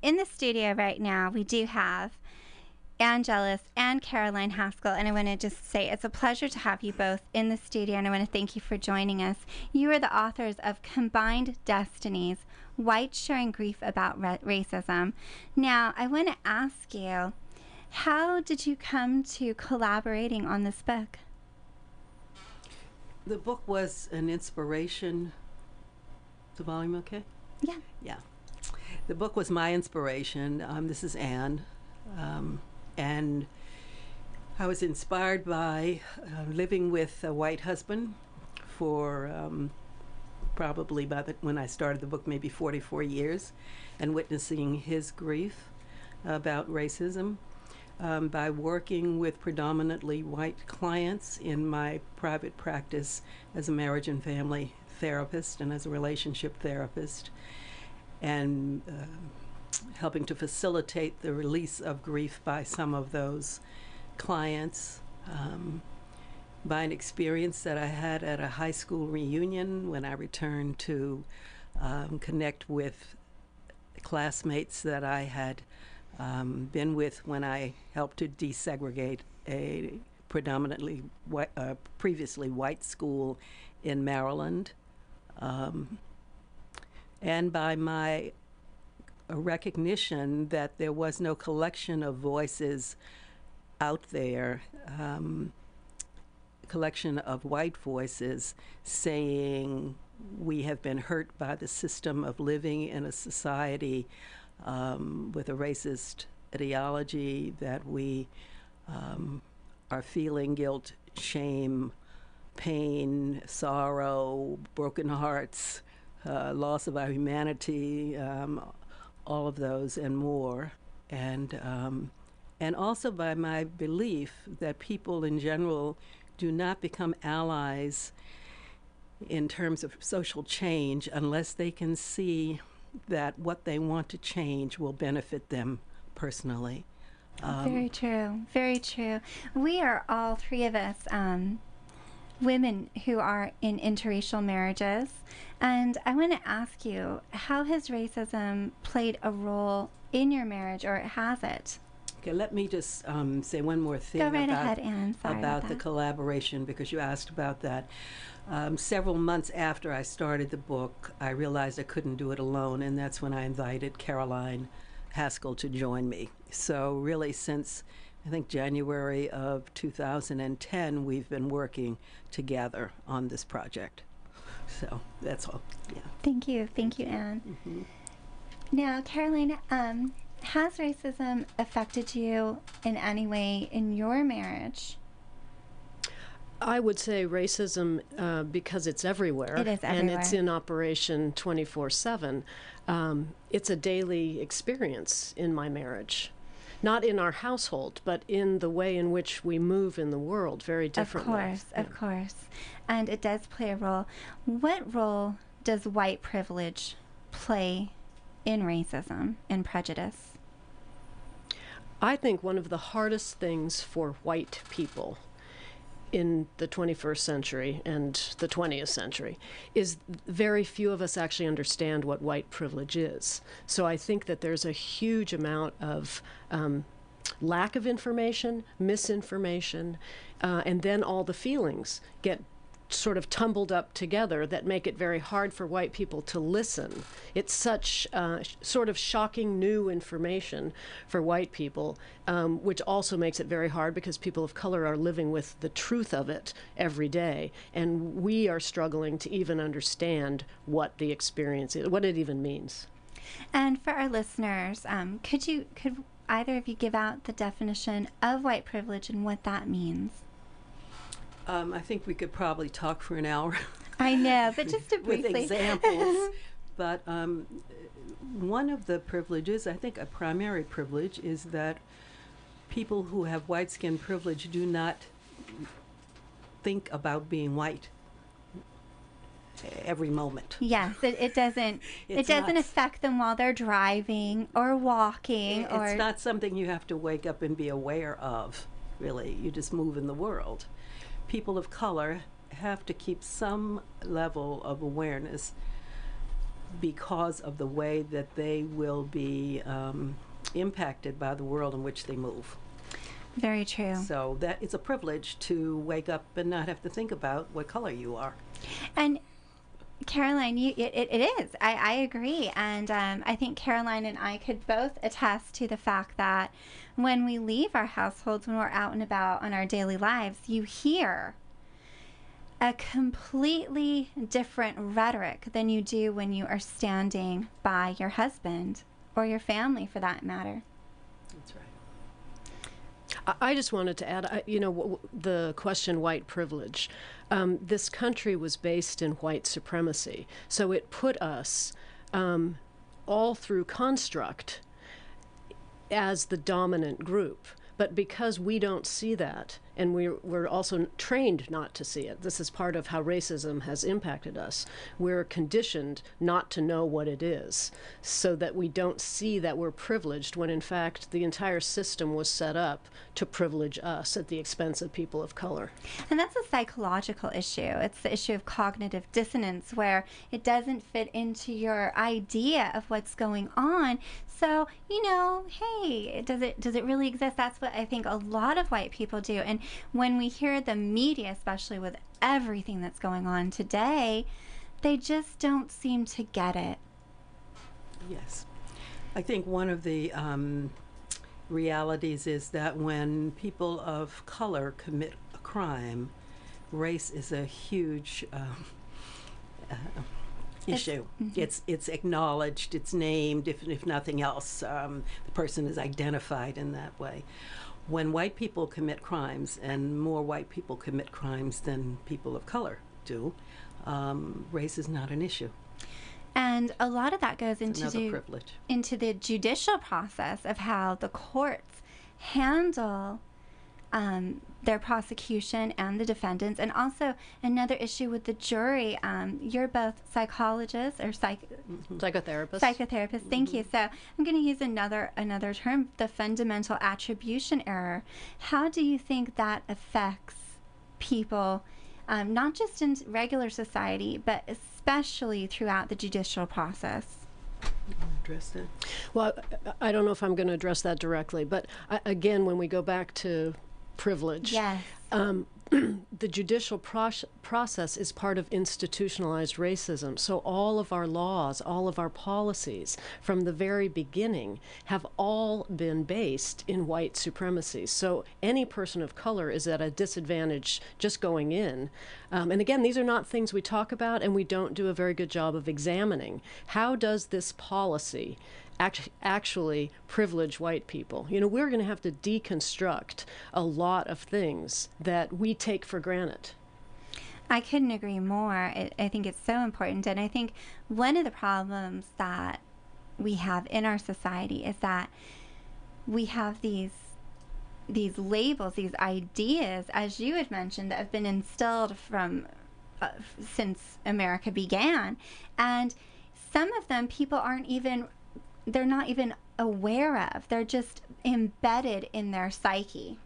in the studio right now, we do have Angelus and Caroline Haskell, and I want to just say it's a pleasure to have you both in the studio, and I want to thank you for joining us. You are the authors of Combined Destinies, White Sharing Grief About Racism. Now, I want to ask you, how did you come to collaborating on this book? The book was an inspiration. Is the volume okay? Yeah. Yeah. The book was my inspiration. This is Anne. And I was inspired by living with a white husband for probably when I started the book, maybe 44 years, and witnessing his grief about racism. By working with predominantly white clients in my private practice as a marriage and family therapist and as a relationship therapist, and helping to facilitate the release of grief by some of those clients, by an experience that I had at a high school reunion when I returned to connect with classmates that I had been with when I helped to desegregate a predominantly white, previously white school in Maryland, and by my recognition that there was no collection of voices out there, collection of white voices saying we have been hurt by the system of living in a society with a racist ideology, that we are feeling guilt, shame, pain, sorrow, broken hearts, loss of our humanity, all of those and more. And also by my belief that people in general do not become allies in terms of social change unless they can see that what they want to change will benefit them personally. Very true. Very true. We are all three of us women who are in interracial marriages. And I want to ask you, how has racism played a role in your marriage, or has it? Okay, let me just say one more thing Go right ahead, Anne. Sorry about the collaboration, because you asked about that. Several months after I started the book, I realized I couldn't do it alone, and that's when I invited Caroline Haskell to join me. So really, since I think January of 2010, we've been working together on this project. So that's all. Yeah. Thank you. Thank you, Anne. Mm-hmm. Now, Caroline, has racism affected you in any way in your marriage? I would say racism, because it's everywhere. It is everywhere. And it's in operation 24/7. It's a daily experience in my marriage. Not in our household, but in the way in which we move in the world, very differently. Of course. And it does play a role. What role does white privilege play in racism and prejudice? I think one of the hardest things for white people in the 21st century and the 20th century is very few of us actually understand what white privilege is. So I think that there's a huge amount of lack of information, misinformation, and then all the feelings get sort of tumbled up together that make it very hard for white people to listen. It's such sort of shocking new information for white people, which also makes it very hard because people of color are living with the truth of it every day, and we are struggling to even understand what the experience is, what it even means. And for our listeners, could either of you give out the definition of white privilege and what that means? I think we could probably talk for an hour. I know, but just to briefly. With examples. But one of the privileges, I think a primary privilege, is that people who have white skin privilege do not think about being white every moment. Yes, it doesn't. It doesn't affect them while they're driving or walking. It's not something you have to wake up and be aware of. Really, you just move in the world. People of color have to keep some level of awareness because of the way that they will be impacted by the world in which they move. Very true. So that it's a privilege to wake up and not have to think about what color you are. And Caroline, it is. I agree. And I think Caroline and I could both attest to the fact that when we leave our households, when we're out and about on our daily lives, you hear a completely different rhetoric than you do when you are standing by your husband or your family, for that matter. That's right. I just wanted to add, the question white privilege. This country was based in white supremacy, so it put us all through construct as the dominant group. But because we don't see that, and we're also trained not to see it, this is part of how racism has impacted us. We're conditioned not to know what it is, so that we don't see that we're privileged, when in fact the entire system was set up to privilege us at the expense of people of color. And that's a psychological issue. It's the issue of cognitive dissonance, where it doesn't fit into your idea of what's going on. So, hey, does it really exist? That's what I think a lot of white people do. And when we hear the media, especially with everything that's going on today, they just don't seem to get it. Yes. I think one of the realities is that when people of color commit a crime, race is a huge issue. It's acknowledged, it's named, if nothing else, the person is identified in that way. When white people commit crimes, and more white people commit crimes than people of color do, race is not an issue. And a lot of that goes into the judicial process of how the courts handle their prosecution and the defendants. And also another issue with the jury. You're both psychologists or Psychotherapists. Psychotherapists, thank you. So I'm going to use another term, the fundamental attribution error. How do you think that affects people, not just in regular society, but especially throughout the judicial process? Address that? Well, I don't know if I'm going to address that directly, but again, when we go back to privilege, yes. The judicial process is part of institutionalized racism. So all of our laws, all of our policies from the very beginning have all been based in white supremacy. So any person of color is at a disadvantage just going in. And again, these are not things we talk about, and we don't do a very good job of examining. How does this policy actually privilege white people? We're going to have to deconstruct a lot of things that we take for granted. I couldn't agree more. I think it's so important. And I think one of the problems that we have in our society is that we have these labels, these ideas, as you had mentioned, that have been instilled from since America began. And some of them people they're not even aware of. They're just embedded in their psyche.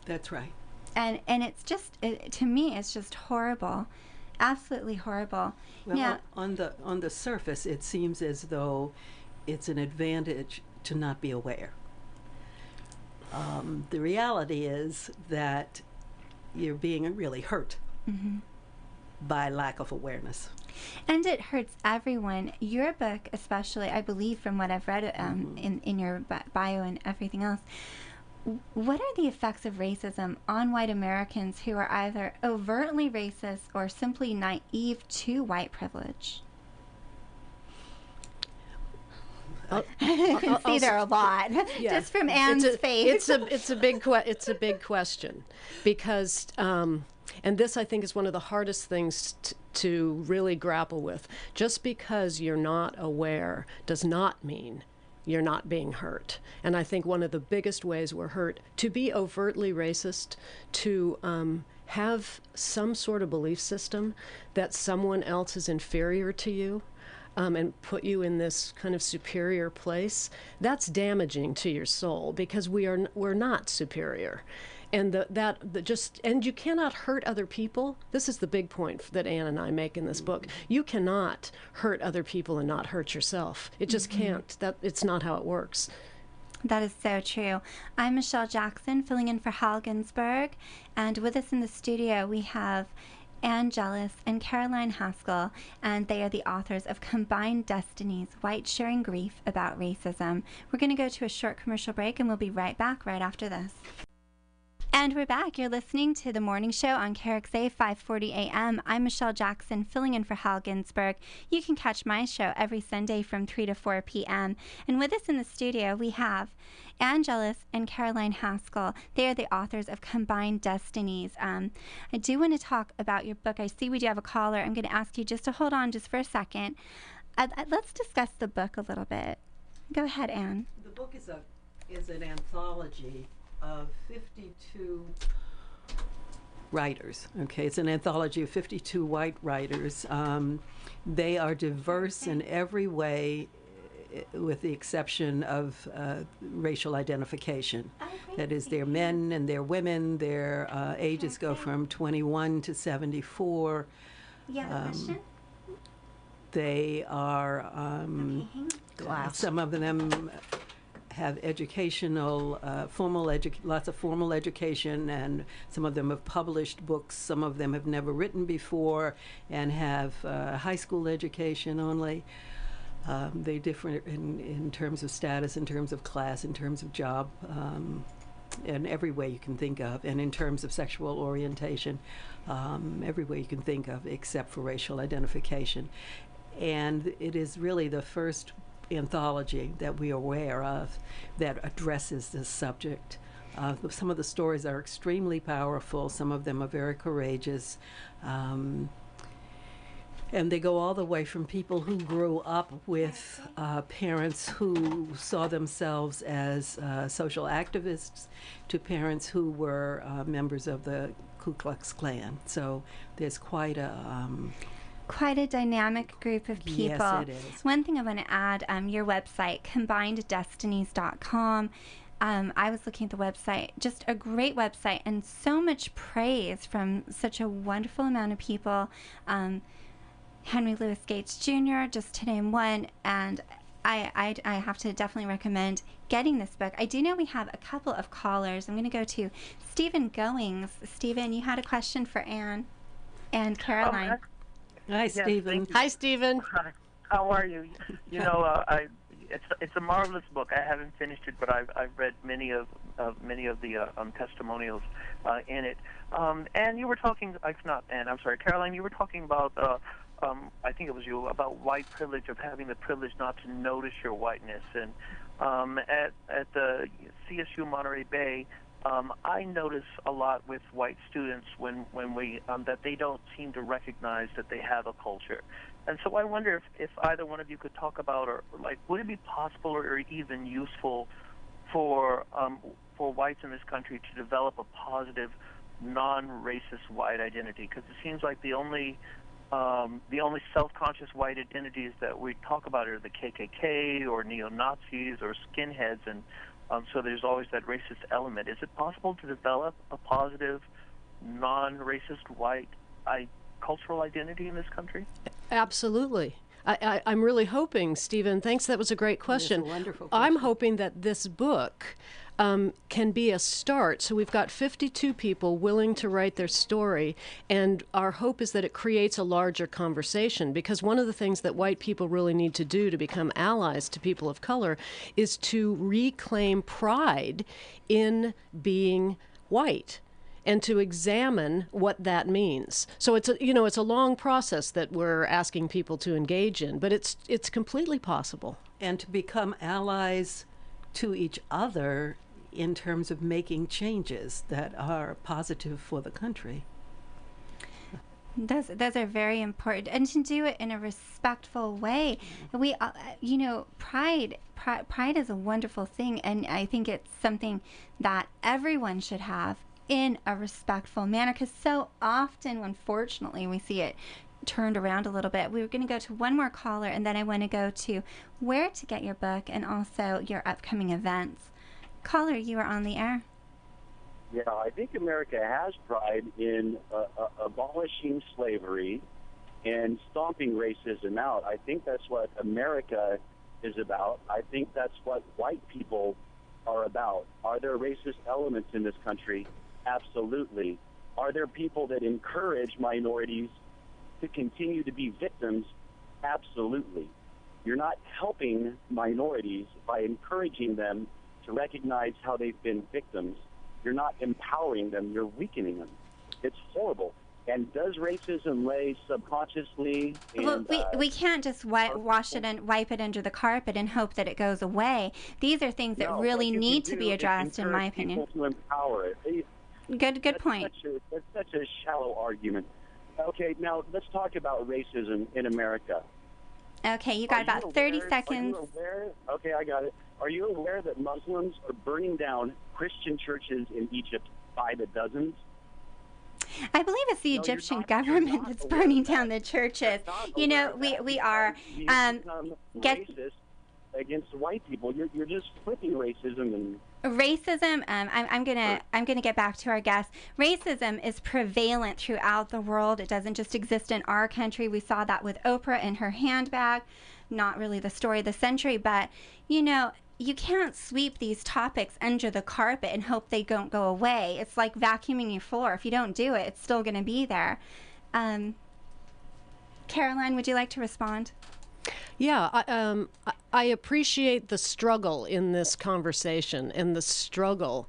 That's right. And it's just, to me, it's just horrible. Absolutely horrible. Well, yeah. on the surface, it seems as though it's an advantage to not be aware. The reality is that you're being really hurt by lack of awareness. And it hurts everyone. Your book, especially, I believe, from what I've read in your bio and everything else, what are the effects of racism on white Americans who are either overtly racist or simply naive to white privilege? I can see there are a lot, just from Anne's face. It's a big question, because and this, I think, is one of the hardest things to really grapple with. Just because you're not aware does not mean you're not being hurt. And I think one of the biggest ways we're hurt, to be overtly racist, to have some sort of belief system that someone else is inferior to you, and put you in this kind of superior place, that's damaging to your soul, because we're not superior. And and you cannot hurt other people. This is the big point that Anne and I make in this book. You cannot hurt other people and not hurt yourself. It just can't. It's not how it works. That is so true. I'm Michelle Jackson, filling in for Hal Ginsberg, and with us in the studio we have Ann Gellis and Caroline Haskell, and they are the authors of Combined Destinies, White Sharing Grief About Racism. We're going to go to a short commercial break, and we'll be right back right after this. And we're back. You're listening to The Morning Show on KRXA 540 AM. I'm Michelle Jackson, filling in for Hal Ginsberg. You can catch my show every Sunday from 3 to 4 p.m. And with us in the studio, we have Ann Gellis and Caroline Haskell. They are the authors of Combined Destinies. I do want to talk about your book. I see we do have a caller. I'm going to ask you just to hold on just for a second. Let's discuss the book a little bit. Go ahead, Ann. The book is an anthology of 52 writers. Okay, it's an anthology of 52 white writers. They are diverse in every way, with the exception of racial identification. That is, they're men and they're women. Their ages go from 21 to 74. You have a question? They are some of them have educational, lots of formal education, and some of them have published books. Some of them have never written before and have high school education only. They differ in terms of status, in terms of class, in terms of job, in every way you can think of, and in terms of sexual orientation, every way you can think of except for racial identification. And it is really the first anthology that we are aware of that addresses this subject. Some of the stories are extremely powerful. Some of them are very courageous. And they go all the way from people who grew up with parents who saw themselves as social activists to parents who were members of the Ku Klux Klan. So there's quite a dynamic group of people. Yes, it is. One thing I want to add, your website, combineddestinies.com. I was looking at the website, just a great website, and so much praise from such a wonderful amount of people. Henry Louis Gates Jr., just to name one, and I have to definitely recommend getting this book. I do know we have a couple of callers. I'm going to go to Stephen Goings. Stephen, you had a question for Ann and Caroline. Hi, Stephen. Hi, Stephen. Hi. How are you? You know, it's a marvelous book. I haven't finished it, but I've read many of the testimonials in it. And you were talking, Caroline. You were talking about, I think it was you, about white privilege, of having the privilege not to notice your whiteness. And at the CSU Monterey Bay, I notice a lot with white students when we that they don't seem to recognize that they have a culture. And so I wonder if either one of you could talk about, or like, would it be possible or even useful for whites in this country to develop a positive, non-racist white identity? Because it seems like the only self-conscious white identities that we talk about are the KKK or neo-Nazis or skinheads, and so there's always that racist element. Is it possible to develop a positive, non-racist white cultural identity in this country? Absolutely. I'm really hoping, Stephen, thanks, that was a great question. It's a wonderful question. I'm hoping that this book can be a start. So we've got 52 people willing to write their story, and our hope is that it creates a larger conversation, because one of the things that white people really need to do to become allies to people of color is to reclaim pride in being white, and to examine what that means. So it's a long process that we're asking people to engage in, but it's completely possible. And to become allies to each other in terms of making changes that are positive for the country. Those are very important, and to do it in a respectful way. We, pride is a wonderful thing, and I think it's something that everyone should have in a respectful manner, because so often, unfortunately, we see it turned around a little bit. We were going to go to one more caller, and then I want to go to where to get your book and also your upcoming events. Caller, you are on the air. Yeah, I think America has pride in abolishing slavery and stomping racism out. I think that's what America is about. I think that's what white people are about. Are there racist elements in this country? Absolutely. Are there people that encourage minorities to continue to be victims? Absolutely. You're not helping minorities by encouraging them to recognize how they've been victims. You're not empowering them, you're weakening them. It's horrible. And does racism lay subconsciously? Well, we can't just wash it and wipe it under the carpet and hope that it goes away. These are things that really need to be addressed, in my opinion. To empower it. Good point. That's such a shallow argument. Okay, now let's talk about racism in America. Okay, you got about 30 seconds. Are you aware? Okay, I got it. Are you aware that Muslims are burning down Christian churches in Egypt by the dozens? I believe it's the Egyptian government that's burning down the churches. You know, we are racist against white people. You're just flipping racism and racism. I'm gonna get back to our guest. Racism is prevalent throughout the world. It doesn't just exist in our country. We saw that with Oprah and her handbag. Not really the story of the century, but you know, you can't sweep these topics under the carpet and hope they don't go away. It's like vacuuming your floor. If you don't do it, it's still going to be there. Caroline, would you like to respond? Yeah, I appreciate the struggle in this conversation and the struggle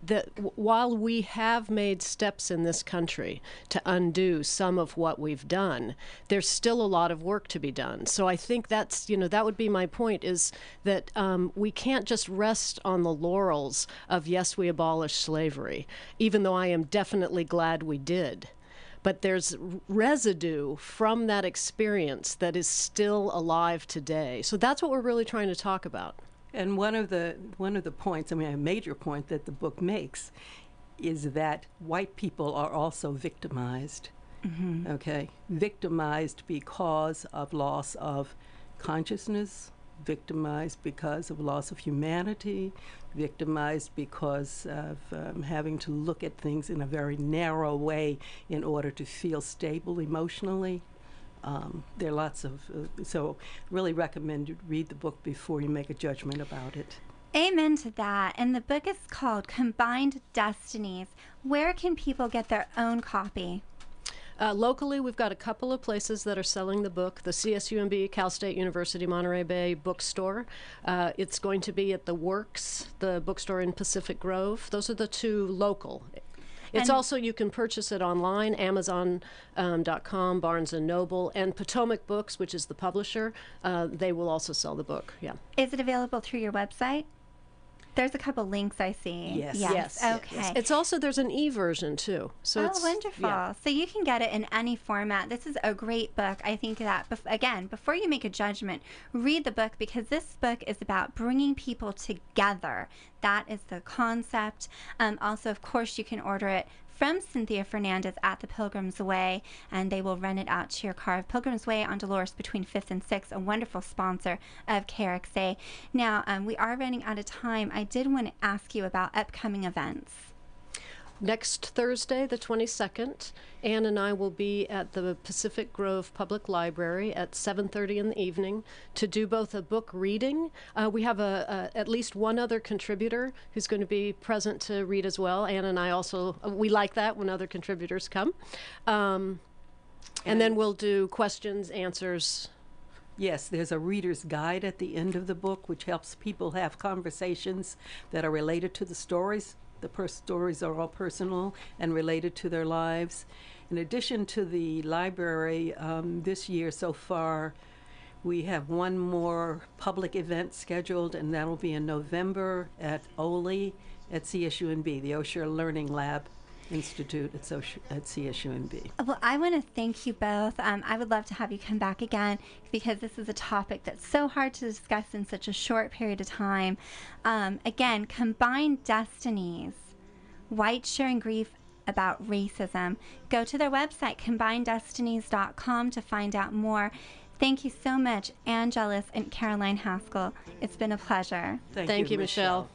that while we have made steps in this country to undo some of what we've done, there's still a lot of work to be done. So I think that's, that would be my point, is that we can't just rest on the laurels of, yes, we abolished slavery, even though I am definitely glad we did. But there's residue from that experience that is still alive today. So that's what we're really trying to talk about. And one of the points, a major point that the book makes, is that white people are also victimized. Mm-hmm. Okay, victimized because of loss of consciousness, victimized because of loss of humanity, victimized because of having to look at things in a very narrow way in order to feel stable emotionally. There are lots of, so really recommend you read the book before you make a judgment about it. Amen to that. And the book is called Combined Destinies. Where can people get their own copy? Locally, we've got a couple of places that are selling the book. The CSUMB, Cal State University, Monterey Bay bookstore. It's going to be at the Works, the bookstore in Pacific Grove. Those are the two local. It's also, you can purchase it online, Amazon.com, Barnes & Noble, and Potomac Books, which is the publisher. They will also sell the book, yeah. Is it available through your website? There's a couple links I see. Yes. Okay. Yes. It's also, there's an e-version too. So it's wonderful. Yeah. So you can get it in any format. This is a great book. I think that, again, before you make a judgment, read the book, because this book is about bringing people together. That is the concept. Also, of course, you can order it from Cynthia Fernandez at the Pilgrim's Way, and they will run it out to your car. Pilgrim's Way on Dolores between 5th and 6th, a wonderful sponsor of KRXA. Now, we are running out of time. I did want to ask you about upcoming events. Next Thursday, the 22nd, Anne and I will be at the Pacific Grove Public Library at 7:30 in the evening to do both a book reading. We have at least one other contributor who's going to be present to read as well. Anne and I also, we like that when other contributors come. And then we'll do questions, answers. Yes, there's a reader's guide at the end of the book, which helps people have conversations that are related to the stories. The stories are all personal and related to their lives. In addition to the library, this year so far, we have one more public event scheduled, and that'll be in November at OLI at CSUMB, the Osher Learning Lab Institute at CSUMB. Well, I want to thank you both. I would love to have you come back again, because this is a topic that's so hard to discuss in such a short period of time. Again, Combined Destinies, White Sharing Grief About Racism. Go to their website, combinedestinies.com, to find out more. Thank you so much, Angelus and Caroline Haskell. It's been a pleasure. Thank you, Michelle.